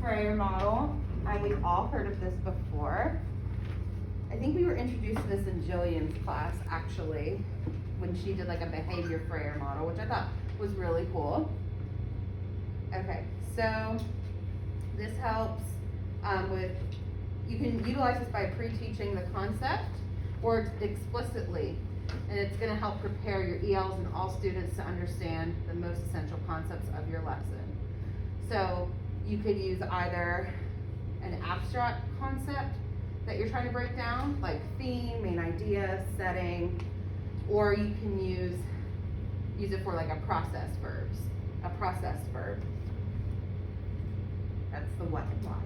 Frayer model, and we've all heard of this before. I think we were introduced to this in Jillian's class, actually, when she did like a behavior Frayer model, which I thought was really cool. Okay, so this helps with, you can utilize this by pre-teaching the concept or explicitly, and it's going to help prepare your ELs and all students to understand the most essential concepts of your lesson. So you could use either an abstract concept that you're trying to break down, like theme, main idea, setting, or you can use it for like a process verb. That's the what and why.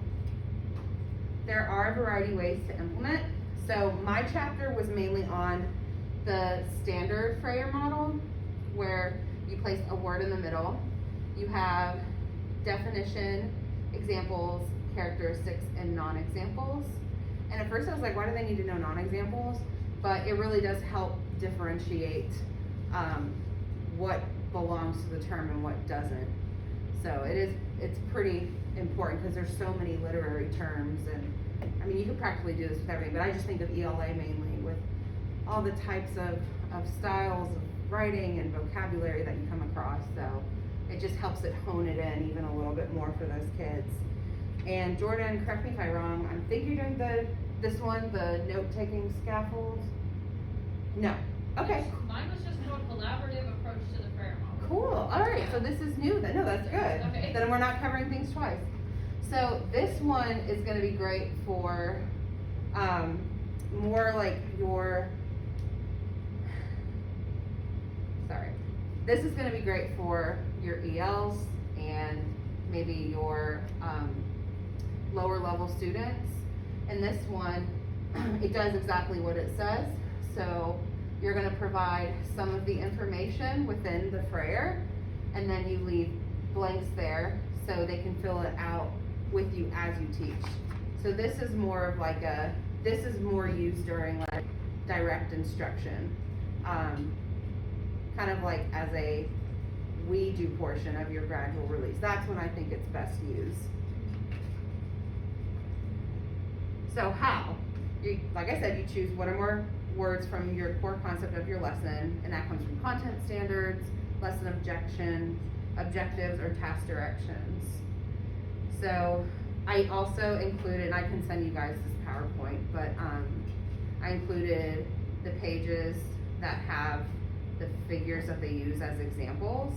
There are a variety of ways to implement. So my chapter was mainly on the standard Frayer model, where you place a word in the middle. You have definition, examples, characteristics, and non-examples. And at first I was like, why do they need to know non-examples? But it really does help differentiate what belongs to the term and what doesn't. So it's pretty important because there's so many literary terms, and I mean you could practically do this with everything, but I just think of ELA mainly with all the types of styles of writing and vocabulary that you come across. So it just helps it hone it in even a little bit more for those kids. And Jordan, correct me if I'm wrong, I think you're doing this one, the note-taking scaffold? No. Okay. Mine was just more collaborative approach to the Frayer model. Cool. All right. So this is new. No, that's good. Okay. Then we're not covering things twice. So this one is going to be great for more like your. Sorry. This is going to be great for your ELs and maybe your lower level students. And this one, it does exactly what it says. So you're going to provide some of the information within the Frayer, and then you leave blanks there so they can fill it out with you as you teach. So this is more of like this is more used during like direct instruction, kind of like as a we do portion of your gradual release. That's when I think it's best used. So how? Like I said, you choose one or more words from your core concept of your lesson, and that comes from content standards, lesson objectives, or task directions. So I also included, and I can send you guys this PowerPoint, but I included the pages that have the figures that they use as examples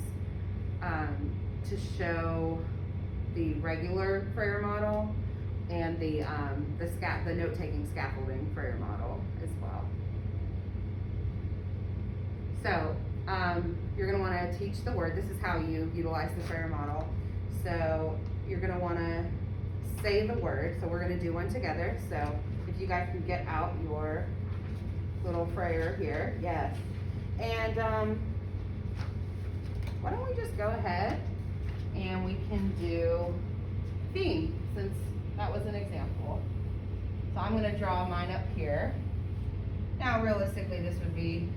to show the regular Frayer model and the note-taking scaffolding Frayer model as well. So you're going to want to teach the word. This is how you utilize the Frayer model. So you're going to want to say the word. So we're going to do one together. So if you guys can get out your little Frayer here. Yes. And why don't we just go ahead and we can do theme, since that was an example. So I'm going to draw mine up here. Now realistically this would be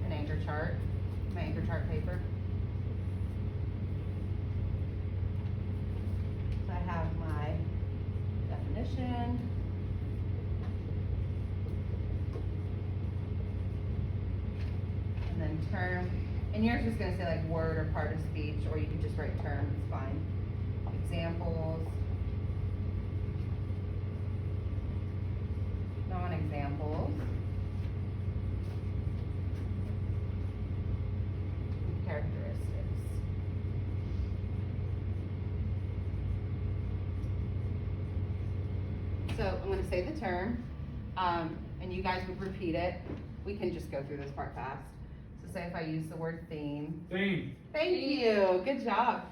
an anchor chart, my anchor chart paper. So I have my definition. And then term. And yours is going to say like word or part of speech, or you could just write term, it's fine. Examples. Non-examples. Characteristics. So I'm going to say the term, and you guys would repeat it. We can just go through this part fast. So say if I use the word theme. Theme. Thank you. Good job.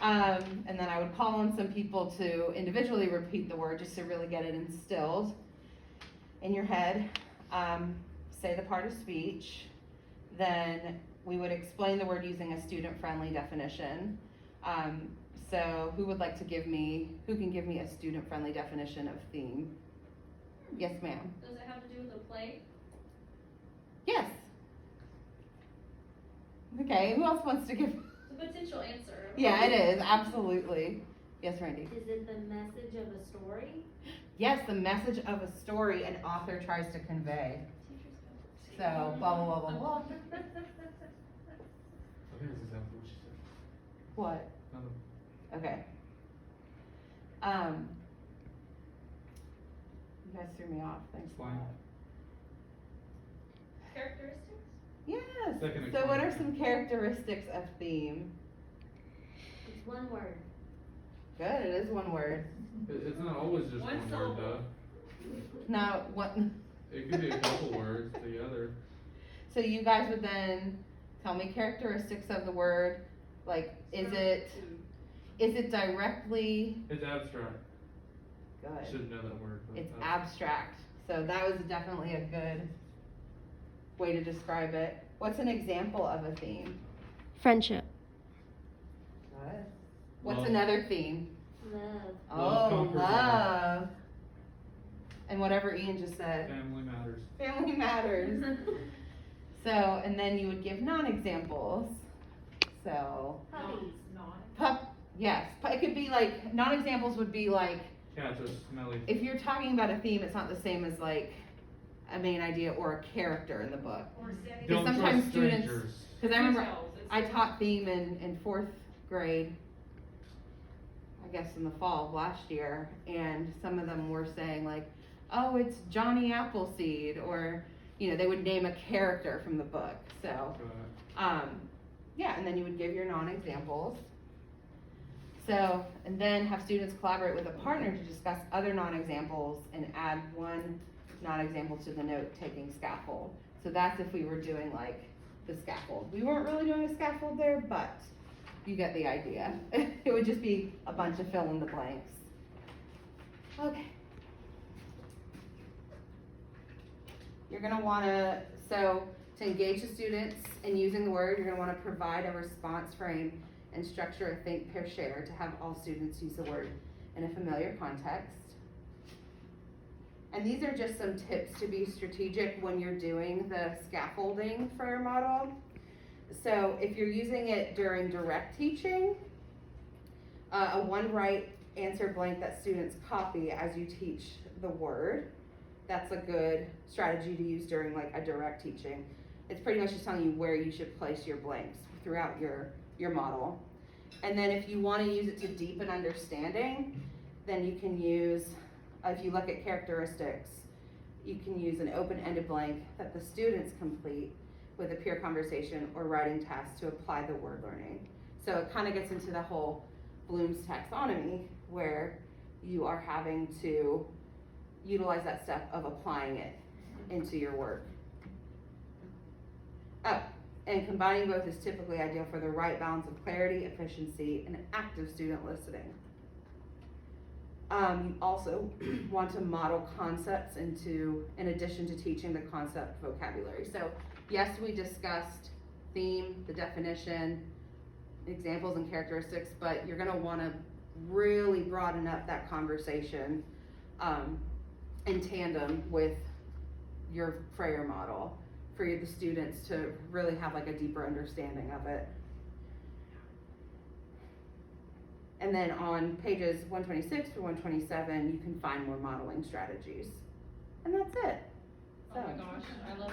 And then I would call on some people to individually repeat the word just to really get it instilled in your head. Say the part of speech. Then we would explain the word using a student-friendly definition. So who would like to give me, who can give me a student-friendly definition of theme? Yes, ma'am. Does it have to do with a play? Yes. Okay, who else wants to give? It's a potential answer. Yeah, it is, absolutely. Yes, Randy? Is it the message of a story? Yes, the message of a story an author tries to convey. So, blah, blah, blah, blah, blah. I think that's exactly what she said. What? Nothing. Okay. You guys threw me off. Thanks a lot. Fine. Characteristics? Yes. Second So what are explanation. some characteristics of theme? It's one word. Good, it is one word. It's not always just One one syllable. word though. Now, what? It could be a couple words together. So you guys would then tell me characteristics of the word. Like, is it directly It's abstract. good? Should know that word. But It's that's- abstract. So that was definitely a good way to describe it. What's an example of a theme? Friendship. Good. What's Love. another theme? Love. Love Oh, conquers all. love. And whatever Ian just said. Family matters. Family matters. So, and then you would give non-examples. So, Puppies. yes, it could be like, non-examples would be like, Cats are smelly. if you're talking about a theme, it's not the same as like a main idea or a character in the book. Don't sometimes trust students- strangers. Cause I remember, Details, it's I just- taught theme in 4th grade, I guess in the fall of last year, and some of them were saying like, oh, it's Johnny Appleseed, or, you know, they would name a character from the book, so. But Yeah, and then you would give your non-examples. So, and then have students collaborate with a partner to discuss other non-examples and add one non-example to the note-taking scaffold. So that's if we were doing like the scaffold. We weren't really doing a scaffold there, but you get the idea. It would just be a bunch of fill in the blanks. Okay. You're gonna wanna, so to engage the students in using the word, you're gonna wanna provide a response frame and structure a think, pair, share to have all students use the word in a familiar context. And these are just some tips to be strategic when you're doing the scaffolding for your model. So if you're using it during direct teaching, a one right answer blank that students copy as you teach the word, that's a good strategy to use during like a direct teaching. It's pretty much just telling you where you should place your blanks throughout your model. And then if you want to use it to deepen understanding, then you can use, if you look at characteristics, you can use an open-ended blank that the students complete with a peer conversation or writing task to apply the word learning. So it kind of gets into the whole Bloom's taxonomy where you are having to utilize that step of applying it into your work. Oh, and combining both is typically ideal for the right balance of clarity, efficiency, and active student listening. You also want to model concepts in addition to teaching the concept vocabulary. So yes, we discussed theme, the definition, examples and characteristics, but you're gonna wanna really broaden up that conversation in tandem with your Frayer model for the students to really have like a deeper understanding of it. And then on pages 126 through 127, you can find more modeling strategies. And that's it. Oh my gosh, I love